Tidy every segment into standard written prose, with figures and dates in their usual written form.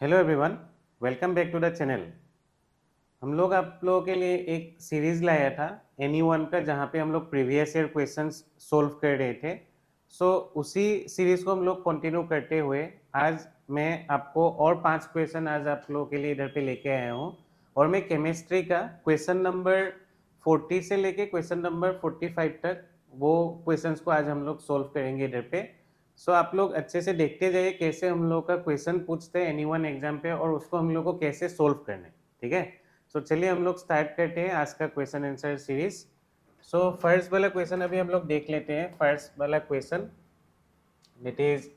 Hello everyone, welcome back to the channel. हम लोग आप लोगों के लिए एक सीरीज लाया था एनी वन का, जहाँ पे हम लोग प्रीवियस ईयर क्वेश्चंस सोल्व कर रहे थे। उसी सीरीज को हम लोग कंटिन्यू करते हुए आज मैं आपको और 5 क्वेश्चन आज आप लोगों के लिए इधर पे लेके आया हूँ। और मैं केमिस्ट्री का क्वेश्चन नंबर 40 से लेके क्वेश्चन नंबर 45 तक वो क्वेश्चंस को आज हम लोग सोल्व करेंगे इधर पे। आप लोग अच्छे से देखते जाइए कैसे हम लोग का क्वेश्चन पूछते हैं एनी वन एग्जाम पे और उसको हम लोग को कैसे सोल्व करना है। ठीक है, चलिए हम लोग स्टार्ट करते हैं आज का क्वेश्चन आंसर सीरीज। फर्स्ट वाला क्वेश्चन अभी हम लोग देख लेते हैं। फर्स्ट वाला question that is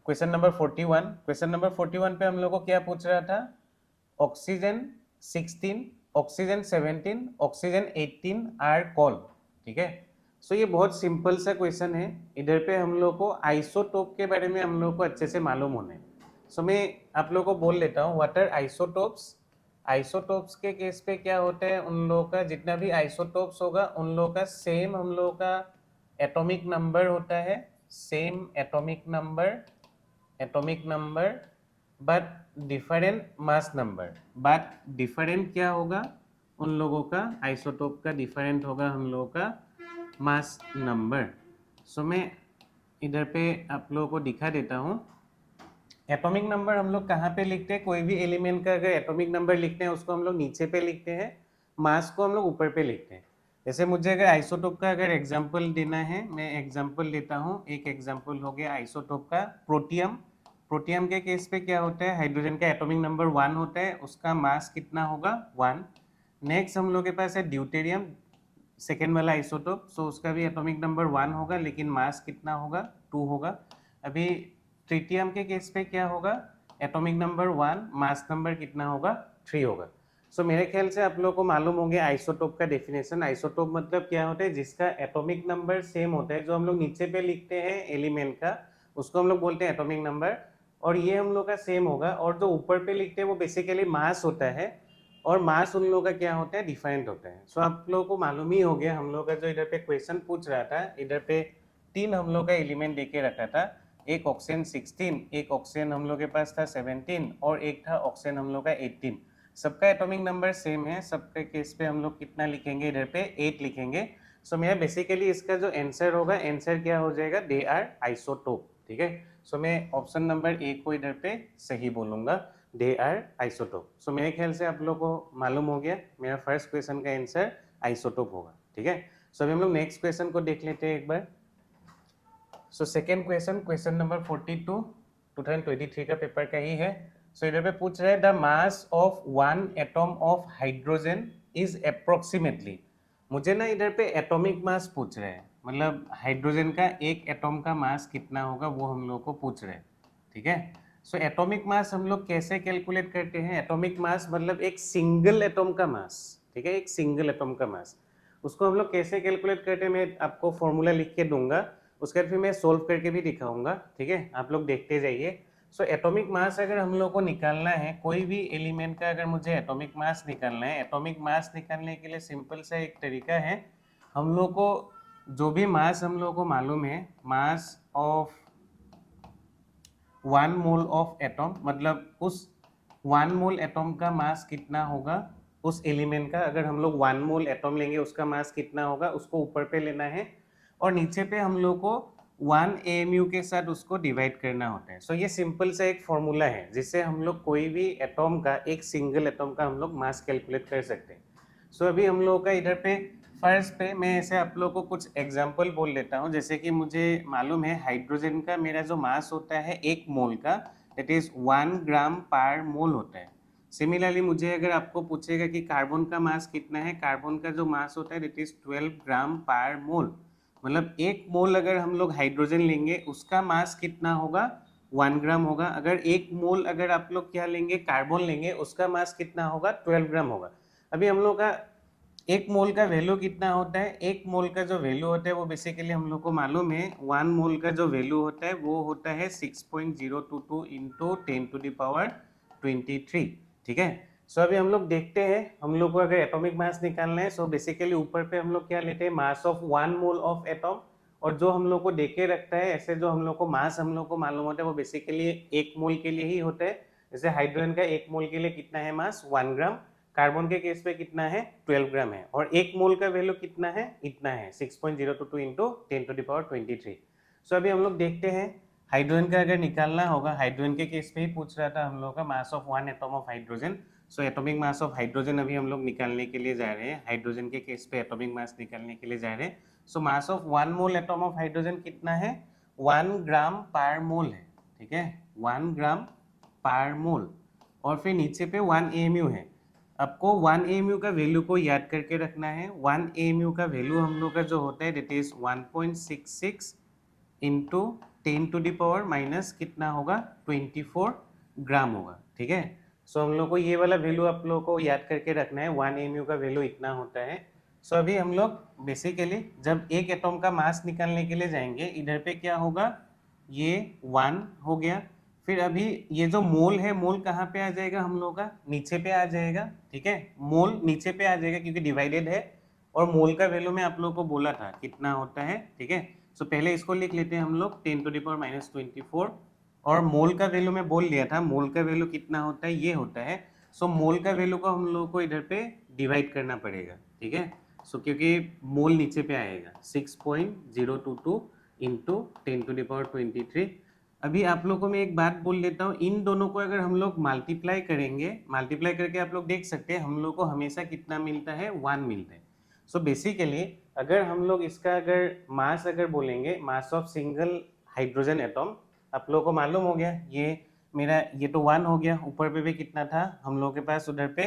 question number 41। Question number 41 पे हम लोग को क्या पूछ रहा था? Oxygen 16, oxygen 17, oxygen 18 are called. ठीक है, ये बहुत सिंपल सा क्वेश्चन है। इधर पे हम लोग को आइसोटोप के बारे में हम लोग को अच्छे से मालूम होना है। मैं आप लोग को बोल लेता हूँ व्हाट आर आइसोटोप्स। आइसोटोप्स के केस पे क्या होता है, उन लोगों का जितना भी आइसोटोप्स होगा उन लोगों का सेम हम लोगों का एटॉमिक नंबर होता है, same atomic number but different mass number. But different क्या होगा, उन लोगों का आइसोटोप का डिफरेंट होगा हम लोगों का मास नंबर। मैं इधर पे आप लोगों को दिखा देता हूँ। एटॉमिक नंबर हम लोग कहाँ पे लिखते हैं? कोई भी एलिमेंट का अगर एटॉमिक नंबर लिखते हैं उसको हम लोग नीचे पे लिखते हैं, मास को हम लोग ऊपर पे लिखते हैं। जैसे मुझे अगर आइसोटोप का अगर एग्जांपल देना है, मैं एग्जांपल लेता हूँ। एक एग्जांपल हो गया आइसोटोप का प्रोटियम। प्रोटियम के केस पे क्या होता है, हाइड्रोजन का एटॉमिक नंबर 1 होता है, उसका मास कितना होगा? 1। नेक्स्ट हम लोग के पास है ड्यूटेरियम, सेकेंड वाला आइसोटोप। उसका भी एटॉमिक नंबर 1 होगा लेकिन मास कितना होगा? 2 होगा। अभी ट्रिटियम के केस पे क्या होगा? एटॉमिक नंबर 1, मास नंबर कितना होगा? 3 होगा। मेरे ख्याल से आप लोगों को मालूम हो गया आइसोटोप का डेफिनेशन। आइसोटोप मतलब क्या होता है? जिसका एटॉमिक नंबर सेम होता है, जो हम लोग नीचे पे लिखते हैं एलिमेंट का, उसको हम लोग बोलते हैं एटॉमिक नंबर। और ये हम लोग का सेम होगा, और जो ऊपर पे लिखते हैं वो बेसिकली मास होता है, और मास उन लोगों का क्या होता है? डिफरेंट होता है। आप लोगों को मालूम ही हो गया, हम लोग का जो इधर पे क्वेश्चन पूछ रहा था, इधर पे 3 हम लोग का एलिमेंट देके रखा था। एक ऑक्सीजन 16, एक ऑक्सीजन हम लोग के पास था 17, और एक था ऑक्सीजन हम लोग का 18। सबका एटॉमिक नंबर सेम है। सबके केस पे हम लोग कितना लिखेंगे? इधर पे 8 लिखेंगे। मेरा बेसिकली इसका जो आंसर होगा, आंसर क्या हो जाएगा? They are isotope. ठीक है, मैं ऑप्शन नंबर ए को इधर पे सही बोलूंगा, दे आर आइसोटोप। मेरे ख्याल से आप लोग को मालूम हो गया मेरा फर्स्ट क्वेश्चन का आंसर आइसोटोप होगा। ठीक है, अभी हम लोग नेक्स्ट क्वेश्चन को देख लेते हैं एक बार। सेकेंड क्वेश्चन, क्वेश्चन नंबर 42 2023 का पेपर का ही है। इधर पे पूछ रहे हैं the mass of one atom of hydrogen is approximately. मुझे ना इधर पे एटॉमिक मास पूछ रहे हैं, मतलब हाइड्रोजन का एक एटॉम का मास कितना होगा वो हम लोग को पूछ रहे हैं। ठीक है, एटॉमिक मास हम लोग कैसे कैलकुलेट करते हैं? एटॉमिक मास मतलब एक सिंगल एटॉम का मास। ठीक है, एक सिंगल एटॉम का मास, उसको हम लोग कैसे कैलकुलेट करते हैं मैं आपको फॉर्मूला लिख के दूंगा, उसके बाद फिर मैं सोल्व करके भी दिखाऊंगा। ठीक है, आप लोग देखते जाइए। एटॉमिक मास अगर हम लोग को निकालना है, कोई भी एलिमेंट का अगर मुझे एटॉमिक मास निकालना है, एटॉमिक मास निकालने के लिए सिंपल सा एक तरीका है। हम लोग को जो भी मास हम लोग को मालूम है, मास ऑफ 1 मोल ऑफ एटॉम, मतलब उस 1 मोल एटॉम का मास कितना होगा उस एलिमेंट का। अगर हम लोग 1 मोल एटॉम लेंगे, उसका मास कितना होगा उसको ऊपर पे लेना है, और नीचे पे हम लोग को 1 AMU के साथ उसको डिवाइड करना होता है। ये सिंपल सा एक फॉर्मूला है जिससे हम लोग कोई भी एटॉम का, एक सिंगल एटॉम का हम लोग मास कैलकुलेट कर सकते हैं। अभी हम लोगों का इधर पे फर्स्ट पे मैं ऐसे आप लोगों को कुछ एग्जांपल बोल लेता हूँ। जैसे कि मुझे मालूम है हाइड्रोजन का मेरा जो मास होता है 1 मोल का, दैट इज 1 ग्राम पर मोल होता है। सिमिलरली मुझे अगर आपको पूछेगा कि कार्बन का मास कितना है, कार्बन का जो मास होता है दैट इज 12 ग्राम पर मोल। मतलब 1 मोल अगर हम लोग हाइड्रोजन लेंगे उसका मास कितना होगा? 1 ग्राम होगा। अगर 1 मोल अगर आप लोग क्या लेंगे, कार्बन लेंगे, उसका मास कितना होगा? 12 ग्राम होगा। अभी हम लोग का 1 मोल का वैल्यू कितना होता है? 1 मोल का जो वैल्यू होता है वो बेसिकली हम लोग को मालूम है, 1 मोल का जो वैल्यू होता है वो होता है 6.022 इंटू 10⁻23। ठीक है, अभी हम लोग देखते हैं, हम लोग को अगर एटॉमिक मास निकालना है, बेसिकली ऊपर पे हम लोग क्या लेते हैं? मास ऑफ 1 मोल ऑफ एटॉम, और जो हम लोग को देके रखता है ऐसे, जो हम लोग को मास हम लोग को मालूम होता है वो बेसिकली 1 मोल के लिए ही होता है। जैसे हाइड्रोजन का 1 मोल के लिए कितना है मास 1 ग्राम, कार्बन के केस पे कितना है 12 ग्राम है, और 1 मोल का वैल्यू कितना है, इतना है 6.022 इंटू 10⁻23। सो अभी हम लोग देखते हैं हाइड्रोजन का अगर निकालना होगा, हाइड्रोजन के केस पे ही पूछ रहा था हम लोग का मास of 1 atom of hydrogen. So atomic mass of hydrogen अभी हम लोग निकालने के लिए जा रहे हैं, हाइड्रोजन के केस पे एटॉमिक मास निकालने के लिए जा रहे हैं। So mass of 1 mole atom of hydrogen कितना है 1 ग्राम पर मोल है, ठीक है 1 ग्राम पर मोल, और फिर नीचे पे 1 AMU है। आपको 1 AMU का वैल्यू को याद करके रखना है। 1 AMU का वैल्यू हम लोग का जो होता है दैट इज 1.66 इंटू 10⁻⁻ कितना होगा 24 ग्राम होगा, ठीक है। सो हम लोग को ये वाला वैल्यू आप लोगों को याद करके रखना है, 1 AMU का वैल्यू इतना होता है। सो अभी हम लोग बेसिकली जब एक एटॉम का मास निकालने के लिए जाएंगे, इधर पे क्या होगा, ये 1 हो गया, फिर अभी ये जो मोल है, मोल कहाँ पे आ जाएगा हम लोग का, नीचे पे आ जाएगा, ठीक है मोल नीचे पे आ जाएगा क्योंकि डिवाइडेड है, और मोल का वैल्यू मैं आप लोगों को बोला था कितना होता है, ठीक है। सो पहले इसको लिख लेते हैं हम लोग 10⁻⁻24, और मोल का वैल्यू मैं बोल दिया था, मोल का वैल्यू कितना होता है, ये होता है। सो मोल का वैल्यू को हम लोगों को इधर पे डिवाइड करना पड़ेगा, ठीक है। सो क्योंकि मोल नीचे पे आएगा 6.022 इंटू 10⁻23। अभी आप लोगों को मैं एक बात बोल देता हूँ, इन दोनों को अगर हम लोग मल्टीप्लाई करेंगे, मल्टीप्लाई करके आप लोग देख सकते हैं हम लोग को हमेशा कितना मिलता है 1 मिलता है। सो बेसिकली अगर हम लोग इसका अगर मास अगर बोलेंगे, mass of single hydrogen atom, आप लोगों को मालूम हो गया ये मेरा, ये तो 1 हो गया, ऊपर पे भी कितना था हम लोग के पास, उधर पे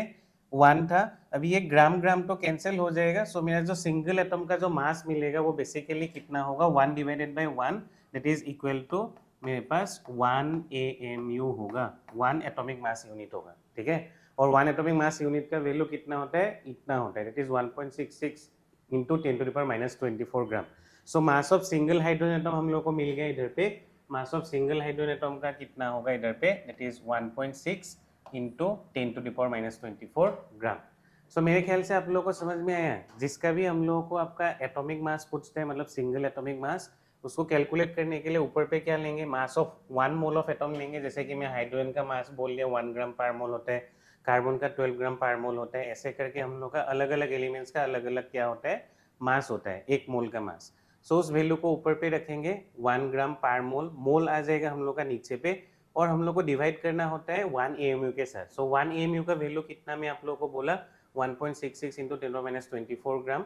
1 था। अभी ये ग्राम ग्राम तो कैंसिल हो जाएगा, सो मेरा जो सिंगल एटम का जो मास मिलेगा वो बेसिकली कितना होगा 1 divided by 1 that is equal to मेरे पास 1 AMU होगा, 1 एटॉमिक मास यूनिट होगा, ठीक है। और 1 एटॉमिक मास यूनिट का वैल्यू कितना होता है, इतना होता है that is 1.66 into 10⁻⁻24 gram. So mass of single hydrogen atom हम लोग को मिल गया इधर पे, mass of single hydrogen atom का कितना होगा इधर पे दैट इज 1.6 इंटू 10⁻⁻24 ग्राम। सो मेरे ख्याल से आप लोगों को समझ में आया, जिसका भी हम लोगों को आपका एटॉमिक मास पूछते हैं, मतलब सिंगल एटॉमिक मास, उसको कैलकुलेट करने के लिए ऊपर पे क्या लेंगे, मास ऑफ 1 मोल ऑफ एटॉम लेंगे। जैसे कि मैं हाइड्रोजन का मास बोल लिया 1 ग्राम पर मोल होता है, कार्बन का 12 ग्राम पर मोल होता है, ऐसे करके हम लोग का अलग अलग एलिमेंट्स का अलग अलग क्या होता है मास होता है, 1 मोल का मास। सो उस वैल्यू को ऊपर पे रखेंगे 1 ग्राम पर मोल, मोल आ जाएगा हम लोग का नीचे पे, और हम लोग को डिवाइड करना होता है 1 AMU के साथ। सो 1 AMU का वैल्यू कितना मैं आप लोगों को बोला 1.66 इंटू 10⁻⁻24 ग्राम।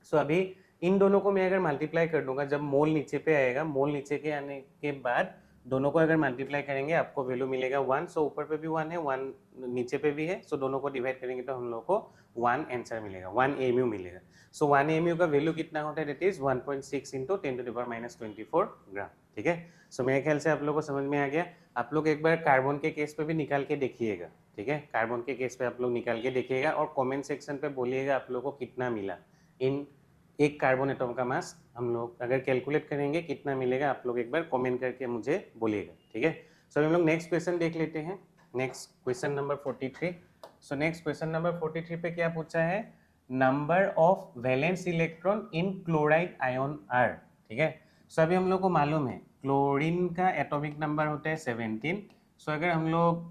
सो अभी इन दोनों को मैं अगर मल्टीप्लाई कर दूंगा, जब मोल नीचे पे आएगा, मोल नीचे के आने के बाद दोनों को अगर मल्टीप्लाई करेंगे आपको वैल्यू मिलेगा 1। सो ऊपर पे भी 1 है, 1 नीचे पे भी है, सो दोनों को डिवाइड करेंगे तो हम लोग को 1 आंसर मिलेगा, 1 AMU मिलेगा। सो 1 AMU का वैल्यू कितना होता है दैट इज 1.6 इंटू 10⁻⁻24 ग्राम, ठीक है। सो मेरे ख्याल से आप लोग को समझ में आ गया। आप लोग एक बार कार्बन के केस पे भी निकाल के देखिएगा, ठीक है, कार्बन के केस पे आप लोग निकाल के देखिएगा, और कमेंट सेक्शन पे बोलिएगा आप लोग को कितना मिला, इन एक कार्बन एटम का मास हम लोग अगर कैलकुलेट करेंगे कितना मिलेगा, आप लोग एक बार कमेंट करके मुझे बोलिएगा, ठीक है। सो हम लोग नेक्स्ट क्वेश्चन देख लेते हैं, next question number 43। So next question number 43 पे क्या पूछा है, number of valence electron in chloride ion are, ठीक है। सो अभी हम लोग को मालूम है क्लोरीन का एटॉमिक नंबर होता है 17। सो अगर हम लोग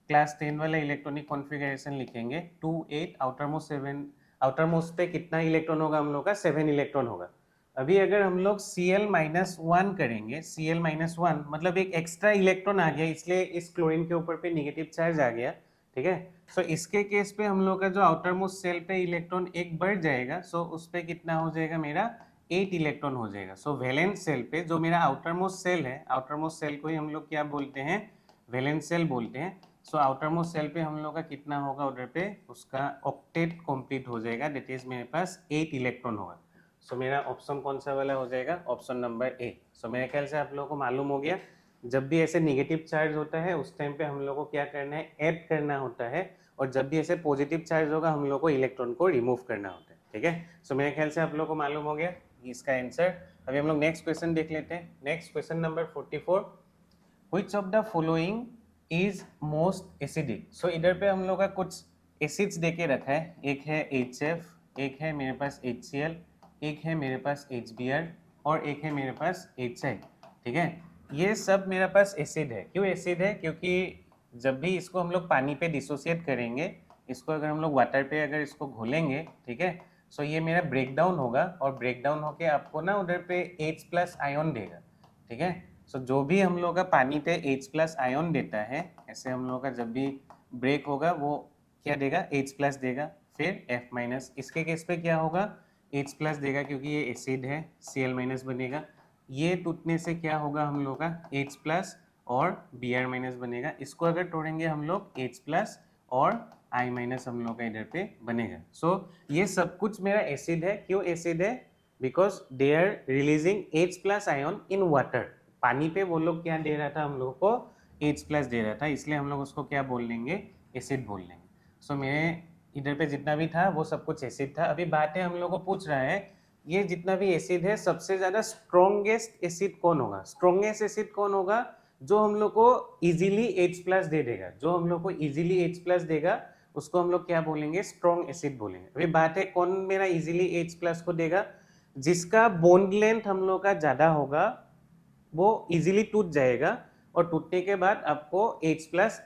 क्लास 10 वाला इलेक्ट्रॉनिक कॉन्फ़िगरेशन लिखेंगे 2 8 आउटर मोस्ट 7, आउटर मोस्ट पे कितना इलेक्ट्रॉन होगा हम लोग का 7 इलेक्ट्रॉन होगा। अभी अगर हम लोग Cl-1 करेंगे, Cl-1 मतलब एक एक्स्ट्रा इलेक्ट्रॉन आ गया, इसलिए इस क्लोरीन के ऊपर पे नेगेटिव चार्ज आ गया, ठीक है। सो इसके केस पे हम लोग का जो आउटर मोस्ट सेल पे इलेक्ट्रॉन एक बढ़ जाएगा, सो उस पे कितना हो जाएगा मेरा 8 इलेक्ट्रॉन हो जाएगा। सो वैलेंस सेल पे जो मेरा आउटर मोस्ट सेल है, आउटर मोस्ट सेल को ही हम लोग क्या बोलते हैं, वैलेंस सेल बोलते हैं। सो आउटर मोस्ट सेल पे हम लोग का कितना होगा उधर पे, उसका ऑक्टेट कंप्लीट हो जाएगा, दैट इज मेरे पास 8 इलेक्ट्रॉन होगा। सो मेरा ऑप्शन कौन सा वाला हो जाएगा, ऑप्शन नंबर ए। सो मेरे ख्याल से आप लोगों को मालूम हो गया, जब भी ऐसे निगेटिव चार्ज होता है उस टाइम पे हम लोग को क्या करना है, ऐड करना होता है, और जब भी ऐसे पॉजिटिव चार्ज होगा हम लोग को इलेक्ट्रॉन को रिमूव करना होता है, ठीक है। सो मेरे ख्याल से आप लोग को मालूम हो गया इसका आंसर। अभी हम लोग नेक्स्ट क्वेश्चन देख लेते हैं, next question number 44, which of the following is most acidic. So इधर पे हम लोग का कुछ एसिड्स देके रखा है, एक है HF, एक है मेरे पास HCl, एक है मेरे पास HBr, और एक है मेरे पास HI, ठीक है। ये सब मेरे पास एसिड है। क्यों एसिड है, क्योंकि जब भी इसको हम लोग पानी पे डिसोसिएट करेंगे, इसको अगर हम लोग वाटर पे अगर इसको घोलेंगे, ठीक है, सो ये मेरा ब्रेक डाउन होगा और ब्रेक डाउन होके आपको ना उधर पे H+ आयोन देगा, ठीक है। सो जो भी हम लोग का पानी पे H+ आयोन देता है, ऐसे हम लोग का जब भी ब्रेक होगा वो क्या देगा, H+ देगा, फिर F-, इसके केस पे क्या होगा, H+ देगा क्योंकि ये एसिड है, Cl- बनेगा, ये टूटने से क्या होगा हम लोग का H+ और Br- बनेगा, इसको अगर तोड़ेंगे हम लोग H+ और I- हम लोग का इधर पे बनेगा। सो ये सब कुछ मेरा एसिड है, क्यों एसिड है, because they are releasing H+ ion in water. पानी पे वो लोग क्या दे रहा था हम लोग को, H+ दे रहा था, इसलिए हम लोग उसको क्या बोल लेंगे, एसिड बोल लेंगे। सो मेरे इधर पे जितना भी था वो सब कुछ एसिड था। अभी बात है, हम लोग को पूछ रहा है ये जितना भी एसिड है सबसे ज्यादा स्ट्रॉन्गेस्ट एसिड कौन होगा, स्ट्रॉन्गेस्ट एसिड कौन होगा, जो हम लोग को इजीली H+ दे देगा, जो हम लोग को इजीली H+ देगा उसको हम लोग क्या बोलेंगे, स्ट्रॉन्ग एसिड बोलेंगे। अभी बात है कौन मेरा इजीली H+ को देगा, जिसका बोन लेंथ हम लोग का ज्यादा होगा वो इजीली टूट जाएगा और टूटने के बाद आपको H+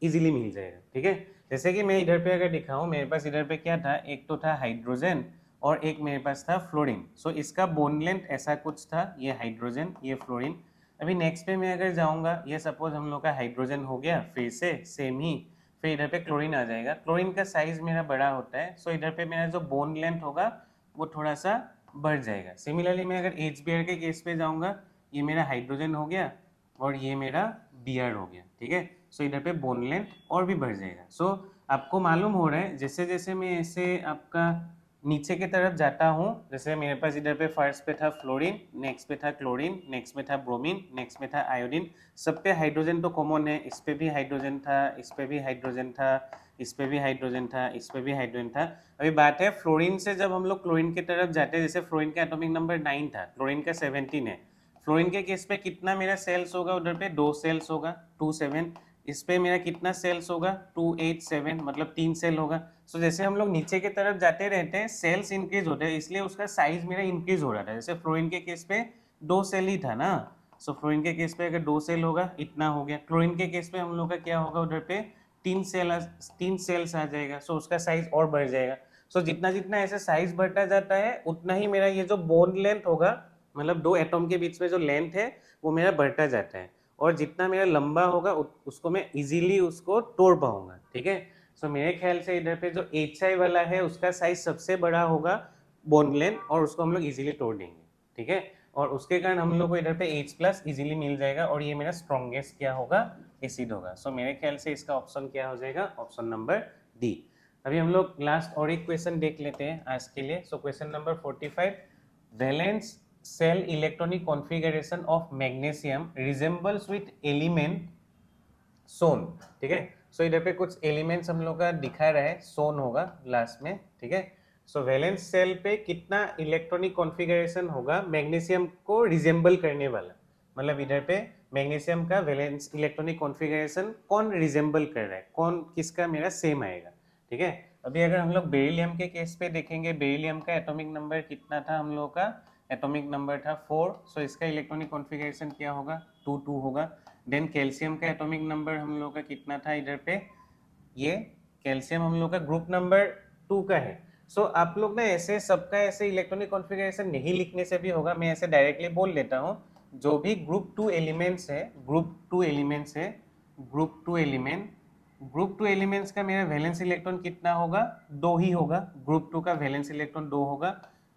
इजीली मिल जाएगा, ठीक है। जैसे कि मैं इधर पे अगर दिखाऊं, मेरे पास इधर पे क्या था, एक तो था हाइड्रोजन और एक मेरे पास था फ्लोरीन। सो इसका बोन लेंथ ऐसा कुछ था, ये हाइड्रोजन ये फ्लोरीन। अभी नेक्स्ट पे मैं अगर जाऊंगा, ये सपोज हम लोग का हाइड्रोजन हो गया, फिर से सेम ही, फिर इधर पे क्लोरीन आ जाएगा, क्लोरीन का साइज मेरा बड़ा होता है, सो इधर पे मेरा जो बोन लेंथ होगा वो थोड़ा सा बढ़ जाएगा। सिमिलरली मैं अगर HBr के केस पे जाऊंगा, ये मेरा हाइड्रोजन हो गया और ये मेरा Br हो गया, ठीक है। सो इधर पे बोन लेंथ और भी बढ़ जाएगा। सो आपको मालूम हो रहा है जैसे जैसे मैं ऐसे आपका नीचे की तरफ जाता हूँ, जैसे मेरे पास इधर पे फर्स्ट पे था फ्लोरीन, नेक्स्ट पे था क्लोरीन, नेक्स्ट में था ब्रोमीन, नेक्स्ट में था आयोडीन, सब पे हाइड्रोजन तो कॉमन है, इस पे भी हाइड्रोजन था, इस पे भी हाइड्रोजन था, इस पे भी हाइड्रोजन था, इस पे भी हाइड्रोजन था। अभी बात है फ्लोरीन से जब हम लोग क्लोरीन की तरफ जाते हैं, जैसे फ्लोरीन का एटॉमिक नंबर 9 था, क्लोरीन का 17 है, फ्लोरीन के केस पे कितना मेरा सेल्स होगा, उधर पे 2 सेल्स होगा, 2 7, इस पे मेरा कितना सेल्स होगा, 2 8 7, मतलब 3 सेल होगा। सो जैसे हम लोग नीचे की तरफ जाते रहते हैं सेल्स इंक्रीज होते हैं, इसलिए उसका साइज मेरा इंक्रीज हो रहा था। जैसे फ्लोरीन के केस पे 2 सेल ही था ना, सो फ्लोरीन के केस पे अगर 2 सेल होगा इतना हो गया, क्लोरीन के केस पे हम लोग का क्या होगा, उधर पे 3 सेल्स आ जाएगा, सो उसका साइज और बढ़ जाएगा। सो जितना जितना ऐसे साइज बढ़ता जाता है उतना ही मेरा ये जो बोन लेंथ होगा, मतलब दो एटॉम के बीच में जो लेंथ है वो मेरा बढ़ता जाता है, और जितना मेरा लंबा होगा उसको मैं इजीली उसको तोड़ पाऊंगा, ठीक है। सो मेरे ख्याल से इधर पे जो HI वाला है उसका साइज सबसे बड़ा होगा बोन लेंथ, और उसको हम लोग इजीली तोड़ देंगे, ठीक है, और उसके कारण हम लोग को इधर पे H+ इजीली मिल जाएगा और ये मेरा स्ट्रॉन्गेस्ट क्या होगा, एसिड होगा। सो मेरे ख्याल से इसका ऑप्शन क्या हो जाएगा, ऑप्शन नंबर डी। अभी हम लोग लास्ट और एक क्वेश्चन देख लेते हैं आज के लिए। So question number 45, valence cell electronic configuration of magnesium resembles with element सोन, ठीक है। सो इधर पे कुछ एलिमेंट्स हम लोग का दिखा रहा है, सोन होगा लास्ट में, ठीक है। सो वैलेंस सेल पे कितना इलेक्ट्रॉनिक कॉन्फ़िगरेशन होगा मैग्नीशियम को रिजेंबल करने वाला, मतलब इधर पे मैग्नीशियम का वैलेंस इलेक्ट्रॉनिक कॉन्फ़िगरेशन कौन रिजेंबल कर रहा है, कौन किसका मेरा सेम आएगा, ठीक है। अभी अगर हम लोग बेरिलियम के केस पे देखेंगे, बेरिलियम का एटॉमिक नंबर कितना था हम लोग का, एटॉमिक नंबर था 4, सो इसका इलेक्ट्रॉनिक कॉन्फ़िगरेशन क्या होगा, 2 2 होगा। देन कैल्शियम का एटॉमिक नंबर हम लोग का कितना था इधर पे, ये कैल्शियम हम लोग का ग्रुप नंबर 2 का है। सो आप लोग ना ऐसे सबका ऐसे इलेक्ट्रॉनिक कॉन्फ़िगरेशन नहीं लिखने से भी होगा, मैं ऐसे डायरेक्टली बोल लेता हूँ। जो भी ग्रुप 2 एलिमेंट्स है, ग्रुप 2 एलिमेंट्स है, ग्रुप टू एलिमेंट्स का मेरा वैलेंस इलेक्ट्रॉन कितना होगा, 2 ही होगा, ग्रुप 2 का वैलेंस इलेक्ट्रॉन 2 होगा।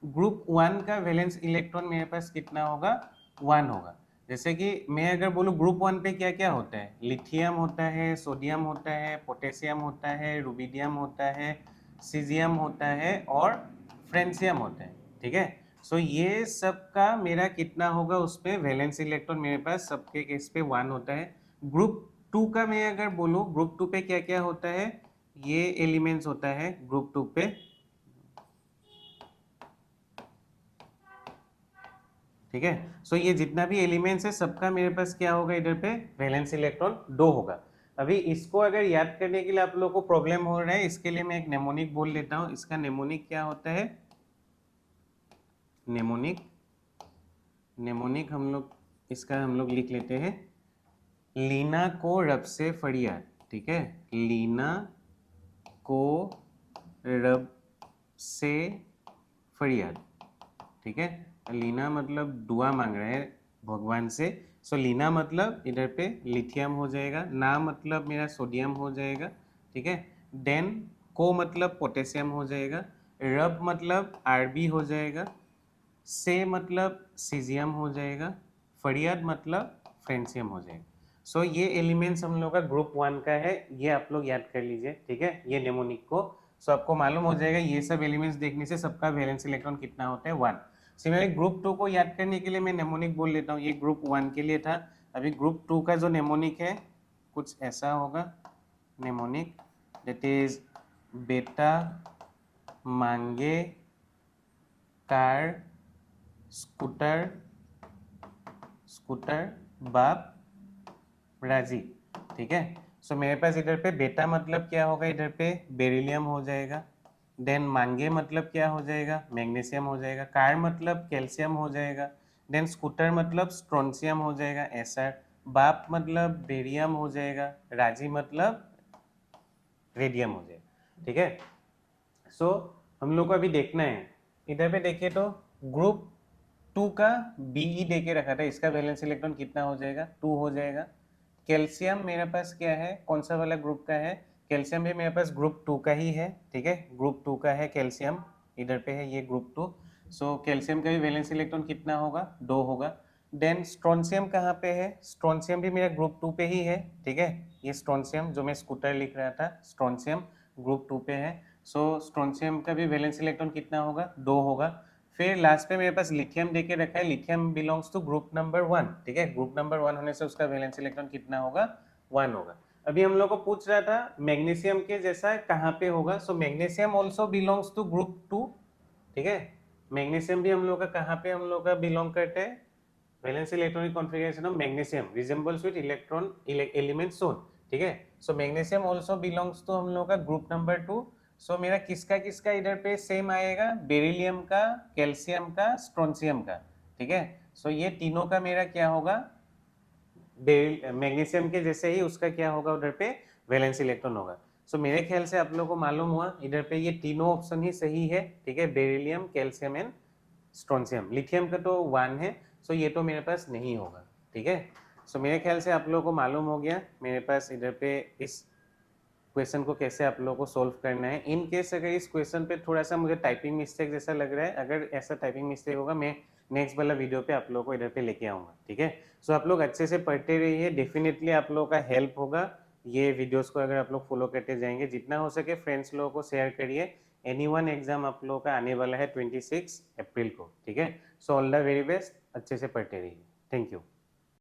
ग्रुप 1 का वैलेंस इलेक्ट्रॉन मेरे पास कितना होगा, 1 होगा। जैसे कि मैं अगर बोलूँ ग्रुप 1 पे क्या क्या होता है, लिथियम होता है, सोडियम होता है, पोटेशियम होता है, रुबिडियम होता है, सीजियम होता है और फ्रेंसियम होता है, ठीक है। सो ये सब का मेरा कितना होगा, उस पर वैलेंस इलेक्ट्रॉन मेरे पास सबके केस पे 1 होता है। ग्रुप 2 का मैं अगर बोलूँ, ग्रुप 2 पे क्या क्या होता है, ये एलिमेंट्स होता है ग्रुप 2 पे, ठीक है। सो ये जितना भी एलिमेंट्स है सबका मेरे पास क्या होगा, इधर पे वैलेंस इलेक्ट्रॉन 2 होगा। अभी इसको अगर याद करने के लिए आप लोगों को प्रॉब्लम हो रहा है, इसके लिए मैं एक नेमोनिक बोल लेता हूँ। इसका नेमोनिक क्या होता है, नेमोनिक, नेमोनिक हम लोग इसका हम लोग लिख लेते हैं लीना को रब से फरियाद, ठीक है, लीना को रब से फरियाद, ठीक है। लीना मतलब दुआ मांग रहे हैं भगवान से, सो लीना मतलब इधर पे लिथियम हो जाएगा, ना मतलब मेरा सोडियम हो जाएगा, ठीक है। देन को मतलब पोटेशियम हो जाएगा, रब मतलब आरबी हो जाएगा, से मतलब सीजियम हो जाएगा, फरियाद मतलब फ्रेंसियम हो जाएगा। सो ये एलिमेंट्स हम लोग का ग्रुप 1 का है, ये आप लोग याद कर लीजिए, ठीक है, ये नेमोनिक को। सो आपको मालूम हो जाएगा ये सब एलिमेंट्स देखने से सबका वैलेंस इलेक्ट्रॉन कितना होता है 1। सिमिलरली ग्रुप 2 को याद करने के लिए मैं नेमोनिक बोल लेता हूँ, ये ग्रुप 1 के लिए था। अभी ग्रुप 2 का जो नेमोनिक है कुछ ऐसा होगा, नेमोनिक दैट इज बेटा मांगे कार स्कूटर स्कूटर बाप राजी, ठीक है। सो मेरे पास इधर पे बेटा मतलब क्या होगा, इधर पे बेरिलियम हो जाएगा, देन मांगे मतलब क्या हो जाएगा, मैग्नीशियम हो जाएगा, कार मतलब कैल्शियम हो जाएगा, देन स्कूटर मतलब स्ट्रोंशियम हो जाएगा एसआर, बाप मतलब बेरियम हो जाएगा, राजी मतलब रेडियम हो जाएगा, ठीक है। सो हम लोग को अभी देखना है, इधर पे देखिए तो ग्रुप 2 का बीई दे के रखा था, इसका वैलेंस इलेक्ट्रॉन कितना हो जाएगा, 2 हो जाएगा। कैल्शियम मेरे पास क्या है, कौन सा वाला ग्रुप का है, कैल्शियम भी मेरे पास ग्रुप 2 का ही है, ठीक है, ग्रुप 2 का है कैल्शियम, इधर पे है ये ग्रुप 2। सो कैल्शियम का भी वैलेंस इलेक्ट्रॉन कितना होगा, 2 होगा। देन स्ट्रोंशियम कहाँ पे है, स्ट्रोंशियम भी मेरा ग्रुप 2 पे ही है, ठीक है, ये स्ट्रोंशियम जो मैं स्कूटर लिख रहा था, स्ट्रोंशियम ग्रुप 2 पे है। सो स्ट्रोंशियम का भी वैलेंस इलेक्ट्रॉन कितना होगा, 2 होगा। फिर लास्ट पे मेरे पास लिथियम देके रखा है, lithium belongs to group number 1, ठीक है, ग्रुप नंबर 1 होने से उसका वैलेंस इलेक्ट्रॉन कितना होगा, 1 होगा। अभी हम लोग को पूछ रहा था मैग्नीशियम के जैसा कहाँ पे होगा, so magnesium also belongs to group 2, ठीक है, मैग्नीशियम भी हम लोग का कहाँ पे हम लोग का बिलोंग करते हैं, valence electronic configuration of magnesium resembles with electron element shown, ठीक है। सो मैग्नीशियम आल्सो बिलोंग्स टू हम लोग का ग्रुप नंबर 2। सो मेरा किसका किसका इधर पे सेम आएगा, बेरिलियम का, कैल्शियम का, स्ट्रोंशियम का, ठीक है। सो ये तीनों का मेरा क्या होगा, मैग्नीशियम के जैसे ही उसका क्या होगा उधर पे वैलेंस इलेक्ट्रॉन होगा। सो मेरे ख्याल से आप लोगों को मालूम हुआ इधर पे ये तीनों ऑप्शन ही सही है, ठीक है, beryllium, calcium and strontium. Lithium का तो 1 है, सो ये तो मेरे पास नहीं होगा, ठीक है। सो मेरे ख्याल से आप लोगों को मालूम हो गया मेरे पास इधर पे इस क्वेश्चन को कैसे आप लोगों को सोल्व करना है। इन केस अगर इस क्वेश्चन पे थोड़ा सा मुझे टाइपिंग मिस्टेक जैसा लग रहा है, अगर ऐसा टाइपिंग मिस्टेक होगा मैं नेक्स्ट वाला वीडियो पे आप लोगों को इधर पे लेके आऊँगा, ठीक है। सो आप लोग अच्छे से पढ़ते रहिए, डेफिनेटली आप लोगों का हेल्प होगा ये वीडियोस को अगर आप लोग फॉलो करते जाएंगे। जितना हो सके फ्रेंड्स लोगों को शेयर करिए। एनीवन एग्जाम आप लोगों का आने वाला है 26 अप्रैल को, ठीक है। So all the very best, अच्छे से पढ़ते रहिए, थैंक यू।